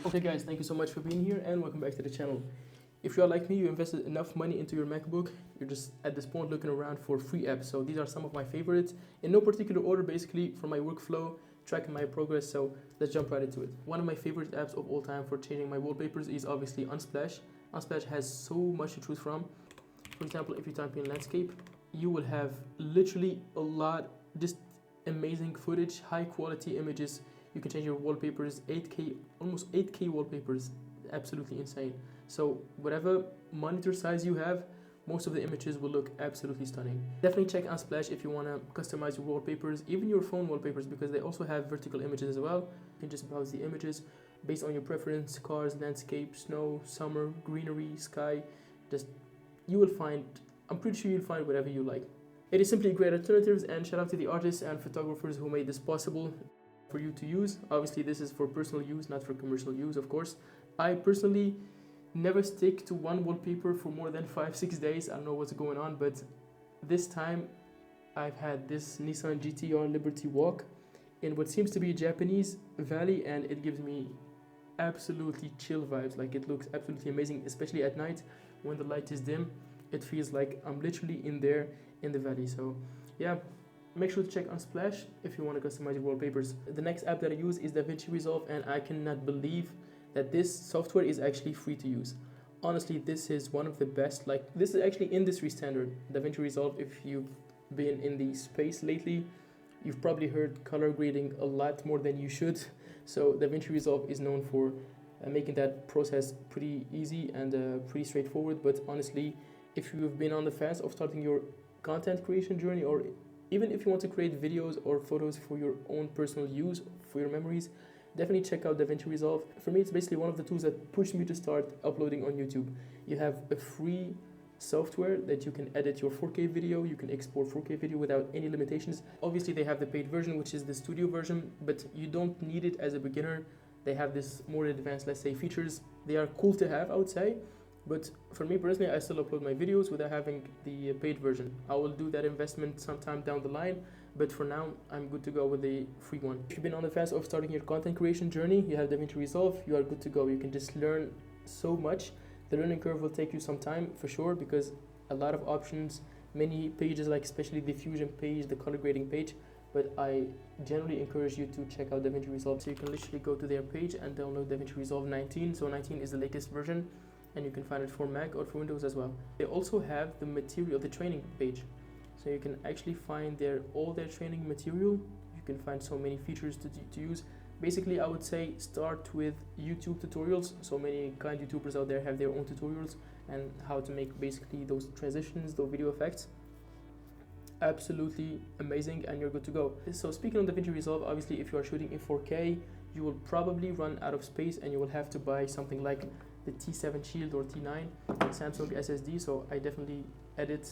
Okay guys, thank you so much for being here and welcome back to the channel. If you are like me, you invested enough money into your MacBook, you're just at this point looking around for free apps. So these are some of my favorites in no particular order, basically for my workflow, tracking my progress. So let's jump right into it. One of my favorite apps of all time for changing my wallpapers is obviously Unsplash. Unsplash has so much to choose from. For example, if you type in landscape, you will have literally a lot, just amazing footage, high quality images. You can change your wallpapers, 8K, almost 8K wallpapers, absolutely insane. So whatever monitor size you have, most of the images will look absolutely stunning. Definitely check Unsplash if you want to customize your wallpapers, even your phone wallpapers, because they also have vertical images as well. You can just browse the images based on your preference, cars, landscape, snow, summer, greenery, sky. Just, you will find, I'm pretty sure you'll find whatever you like. It is simply great alternatives, and shout out to the artists and photographers who made this possible for you to use. Obviously this is for personal use, not for commercial use, of course. I personally never stick to one wallpaper for more than 5-6 days. I don't know what's going on, but this time I've had this Nissan GT-R Liberty Walk in what seems to be a Japanese valley, and it gives me absolutely chill vibes. Like, it looks absolutely amazing, especially at night when the light is dim. It feels like I'm literally in there in the valley. So yeah, make sure to check Unsplash if you want to customize your wallpapers. The next app that I use is Davinci Resolve, and I cannot believe that this software is actually free to use. Honestly, this is one of the best. Like, this is actually industry standard. Davinci Resolve, if you've been in the space lately, you've probably heard color grading a lot more than you should. So Davinci Resolve is known for making that process pretty easy and pretty straightforward. But honestly, if you've been on the fence of starting your content creation journey, or even if you want to create videos or photos for your own personal use, for your memories, definitely check out Davinci Resolve. For me, it's basically one of the tools that pushed me to start uploading on YouTube. You have a free software that you can edit your 4K video, you can export 4K video without any limitations. Obviously, they have the paid version, which is the studio version, but you don't need it as a beginner. They have this more advanced, let's say, features. They are cool to have, I would say. But for me personally, I still upload my videos without having the paid version. I will do that investment sometime down the line, but for now, I'm good to go with the free one. If you've been on the fence of starting your content creation journey, you have Davinci Resolve, you are good to go. You can just learn so much. The learning curve will take you some time for sure, because a lot of options, many pages, like especially the Fusion page, the color grading page, but I generally encourage you to check out Davinci Resolve. So you can literally go to their page and download Davinci Resolve 19. So 19 is the latest version, and you can find it for Mac or for Windows as well. They also have the material, the training page. So you can actually find all their training material. You can find so many features to use. Basically, I would say start with YouTube tutorials. So many kind YouTubers out there have their own tutorials and how to make basically those transitions, those video effects. Absolutely amazing, and you're good to go. So speaking of Davinci Resolve, obviously if you are shooting in 4K, you will probably run out of space and you will have to buy something like the T7 Shield or T9 Samsung SSD. So I definitely edit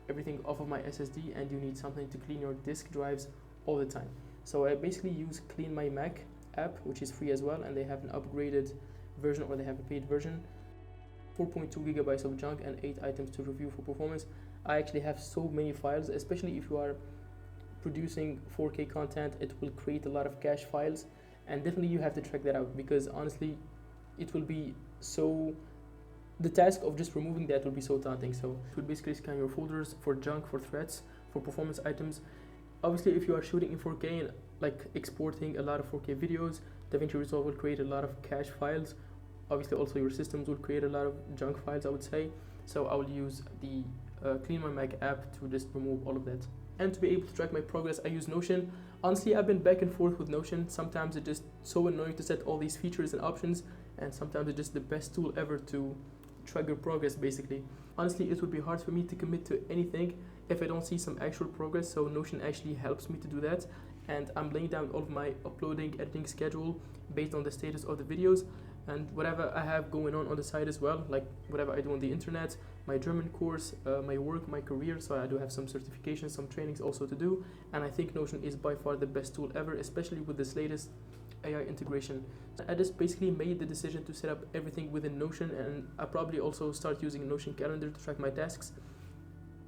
everything off of my SSD, and you need something to clean your disk drives all the time. So I basically use Cleanmymac app, which is free as well, and they have an upgraded version, or they have a paid version. 4.2 gigabytes of junk and 8 items to review for performance. I actually have so many files, especially if you are producing 4K content, it will create a lot of cache files, and definitely you have to check that out, because honestly it will be so, the task of just removing that will be so daunting. So it will basically scan your folders for junk, for threats, for performance items. Obviously if you are shooting in 4K and like exporting a lot of 4K videos, Davinci Resolve will create a lot of cache files. Obviously also your systems will create a lot of junk files, I would say. So I will use the Cleanmymac app to just remove all of that. And to be able to track my progress, I use Notion. Honestly, I've been back and forth with Notion. Sometimes it's just so annoying to set all these features and options, and sometimes it's just the best tool ever to track your progress, basically. Honestly, it would be hard for me to commit to anything if I don't see some actual progress, so Notion actually helps me to do that. And I'm laying down all of my uploading, editing schedule based on the status of the videos and whatever I have going on the side as well, like whatever I do on the internet, my German course, my work, my career. So I do have some certifications, some trainings also to do, and I think Notion is by far the best tool ever, especially with this latest AI integration. I just basically made the decision to set up everything within Notion, and I probably also start using Notion Calendar to track my tasks.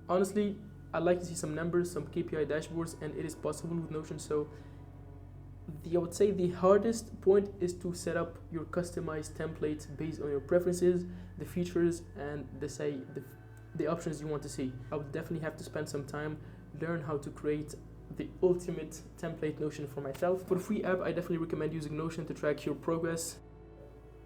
Honestly, I like to see some numbers, some KPI dashboards, and it is possible with Notion. So I would say the hardest point is to set up your customized templates based on your preferences, the features, and the options you want to see. I would definitely have to spend some time, learn how to create the ultimate template Notion for myself. For the free app, I definitely recommend using Notion to track your progress.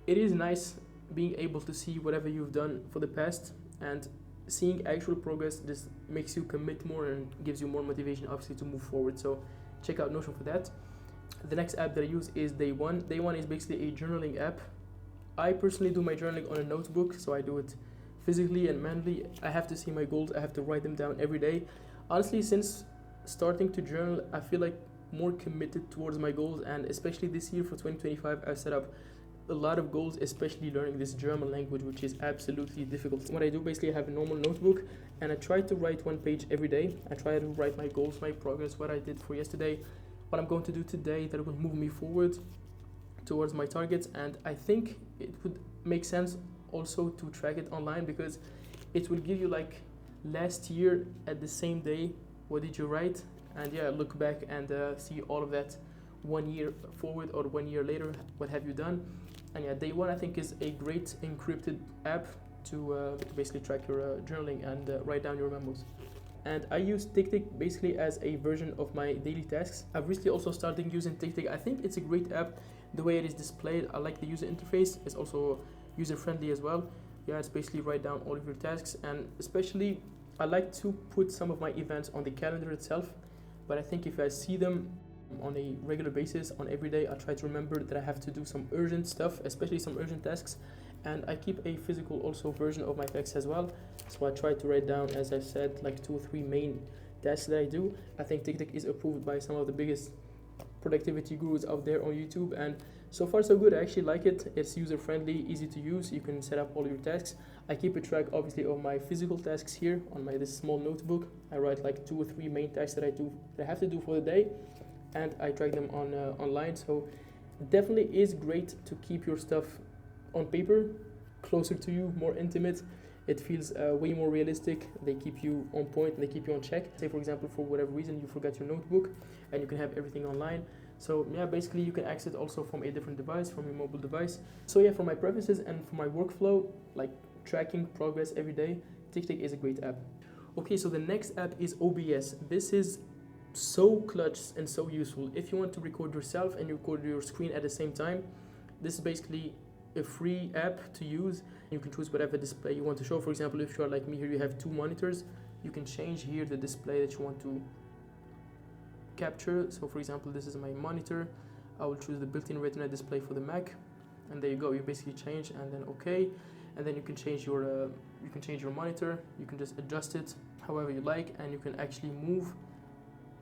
It is nice being able to see whatever you've done for the past, and seeing actual progress just makes you commit more and gives you more motivation, obviously, to move forward. So check out Notion for that. The next app that I use is Day One. Day One is basically a journaling app. I personally do my journaling on a notebook, so I do it physically and manually. I have to see my goals, I have to write them down every day. Honestly, since starting to journal, I feel like more committed towards my goals, and especially this year for 2025, I've set up a lot of goals, especially learning this German language, which is absolutely difficult. What I do, basically, I have a normal notebook and I try to write one page every day. I try to write my goals, my progress, what I did for yesterday, what I'm going to do today that will move me forward towards my targets. And I think it would make sense also to track it online, because it will give you like last year at the same day, what did you write, and yeah, look back and see all of that 1 year forward or 1 year later, what have you done. And yeah, Day One I think is a great encrypted app to basically track your journaling and write down your memos. And I use TickTick basically as a version of my daily tasks. I've recently also started using TickTick. I think it's a great app. The way it is displayed, I like the user interface. It's also user friendly as well. Yeah, it's basically write down all of your tasks, and especially I like to put some of my events on the calendar itself. But I think if I see them on a regular basis, on every day, I try to remember that I have to do some urgent stuff, especially some urgent tasks. And I keep a physical also version of my tasks as well. So I try to write down, as I've said, like 2 or 3 main tasks that I do. I think TickTick is approved by some of the biggest productivity gurus out there on YouTube, and so far so good. I actually like it. It's user friendly, easy to use. You can set up all your tasks. I keep a track obviously of my physical tasks here on this small notebook. I write like 2 or 3 main tasks that I have to do for the day, and I track them on online. So it definitely is great to keep your stuff on paper, closer to you, more intimate. It feels way more realistic. They keep you on point and they keep you on check. Say for example, for whatever reason you forgot your notebook, and you can have everything online. So yeah, basically you can access it also from a different device, from your mobile device. So yeah, for my preferences and for my workflow, like tracking progress every day, TickTick is a great app. Okay, so the next app is OBS. This is so clutch and so useful. If you want to record yourself and you record your screen at the same time, this is basically a free app to use. You can choose whatever display you want to show. For example, if you are like me here, you have 2 monitors, you can change here the display that you want to capture. So for example, this is my monitor. I will choose the built-in retina display for the Mac, and there you go. You basically change and then okay, and then you can change your monitor. You can just adjust it however you like, and you can actually move.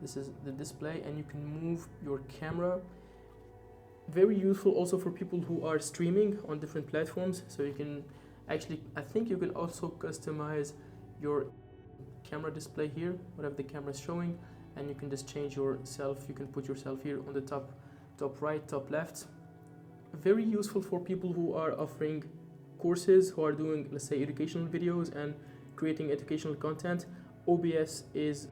This is the display, and you can move your camera. Very useful also for people who are streaming on different platforms. So you can actually, I think you can also customize your camera display here, whatever the camera is showing, and you can just change yourself. You can put yourself here on the top right, top left. Very useful for people who are offering courses, who are doing, let's say, educational videos and creating educational content. OBS is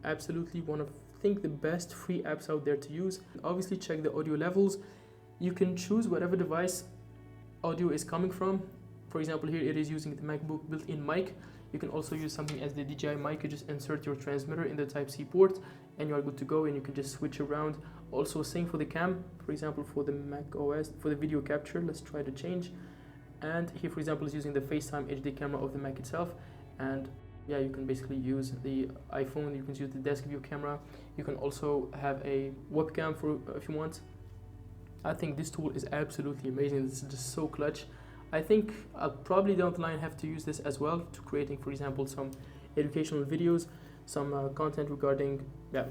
absolutely one of, I think, the best free apps out there to use. Obviously check the audio levels. You can choose whatever device audio is coming from. For example, here it is using the Macbook built-in mic. You can also use something as the DJI mic. You just insert your transmitter in the Type-C port and you are good to go, and you can just switch around. Also same for the cam. For example, for the Mac OS, for the video capture, let's try to change. And here, for example, is using the FaceTime HD camera of the Mac itself. And yeah, you can basically use the iPhone. You can use the desk view camera. You can also have a webcam for if you want. I think this tool is absolutely amazing. It's just so clutch. I think I'll probably down the line have to use this as well to creating, for example, some educational videos, some content regarding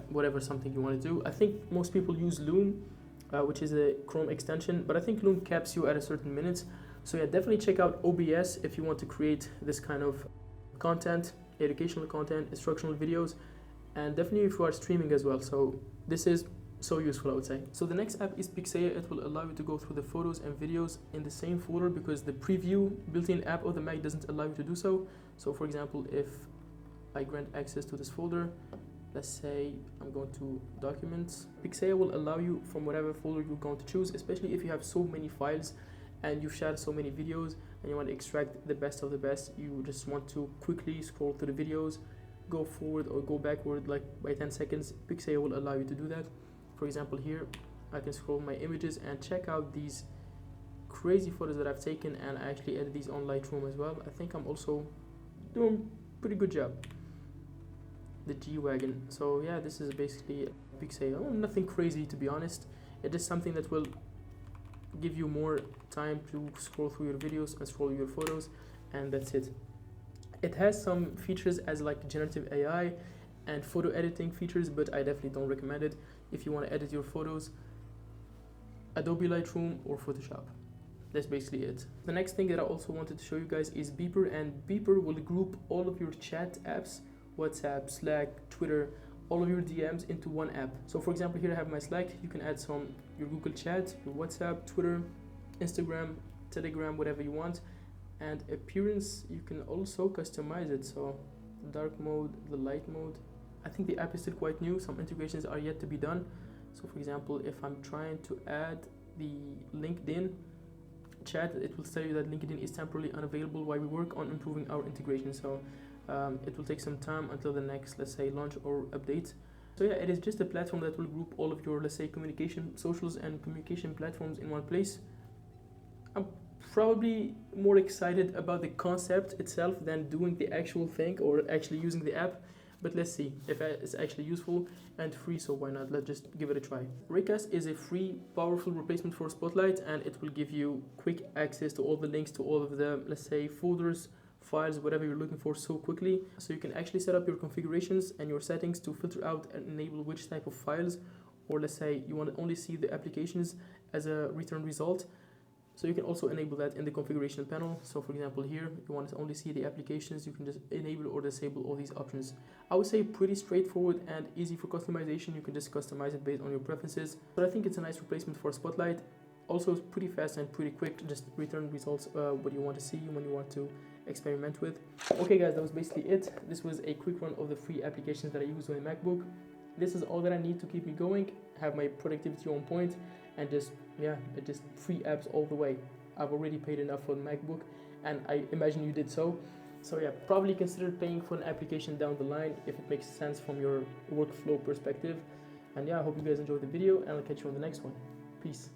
whatever something you want to do. I think most people use Loom, which is a Chrome extension, but I think Loom caps you at a certain minutes. So yeah, definitely check out OBS if you want to create this kind of content, educational content, instructional videos, and definitely if you are streaming as well. So this is so useful, I would say. So the next app is Pixea. It will allow you to go through the photos and videos in the same folder, because the preview built-in app of the Mac doesn't allow you to do so. So for example, if I grant access to this folder, let's say I'm going to documents. Pixea will allow you from whatever folder you're going to choose, especially if you have so many files and you've shared so many videos and you want to extract the best of the best. You just want to quickly scroll through the videos, go forward or go backward like by 10 seconds. Pixea will allow you to do that. For example, here I can scroll my images and check out these crazy photos that I've taken, and I actually edit these on Lightroom as well. I think I'm also doing pretty good job. The G-Wagon. So yeah, this is basically Pixea. Nothing crazy, to be honest. It is something that will give you more time to scroll through your videos and scroll your photos, and that's it. It has some features as like generative AI and photo editing features, but I definitely don't recommend it if you want to edit your photos. Adobe Lightroom or Photoshop. That's basically it. The next thing that I also wanted to show you guys is Beeper, and Beeper will group all of your chat apps, WhatsApp, Slack, Twitter, all of your DMs into one app. So for example, here I have my Slack. You can add your Google Chat, your WhatsApp, Twitter, Instagram, Telegram, whatever you want. And appearance, you can also customize it. So the dark mode, the light mode. I think the app is still quite new. Some integrations are yet to be done. So for example, if I'm trying to add the LinkedIn chat, it will tell you that LinkedIn is temporarily unavailable while we work on improving our integration. So it will take some time until the next, let's say, launch or update. So yeah, it is just a platform that will group all of your, let's say, communication socials and communication platforms in one place. I'm probably more excited about the concept itself than doing the actual thing or actually using the app. But let's see if it's actually useful and free, so why not? Let's just give it a try. Raycast is a free, powerful replacement for Spotlight, and it will give you quick access to all the links to all of the, let's say, folders, files, whatever you're looking for so quickly. So you can actually set up your configurations and your settings to filter out and enable which type of files, or let's say you want to only see the applications as a return result. So you can also enable that in the configuration panel. So for example, here you want to only see the applications, you can just enable or disable all these options. I would say pretty straightforward and easy for customization. You can just customize it based on your preferences. But I think it's a nice replacement for Spotlight. Also it's pretty fast and pretty quick, just return results what you want to see when you want to experiment with. Okay guys, that was basically it. This was a quick run of the free applications that I use on my MacBook. This is all that I need to keep me going, have my productivity on point, and just free apps all the way. I've already paid enough for the MacBook, and I imagine you did so. So yeah, probably consider paying for an application down the line if it makes sense from your workflow perspective. And yeah, I hope you guys enjoyed the video, and I'll catch you on the next one. Peace.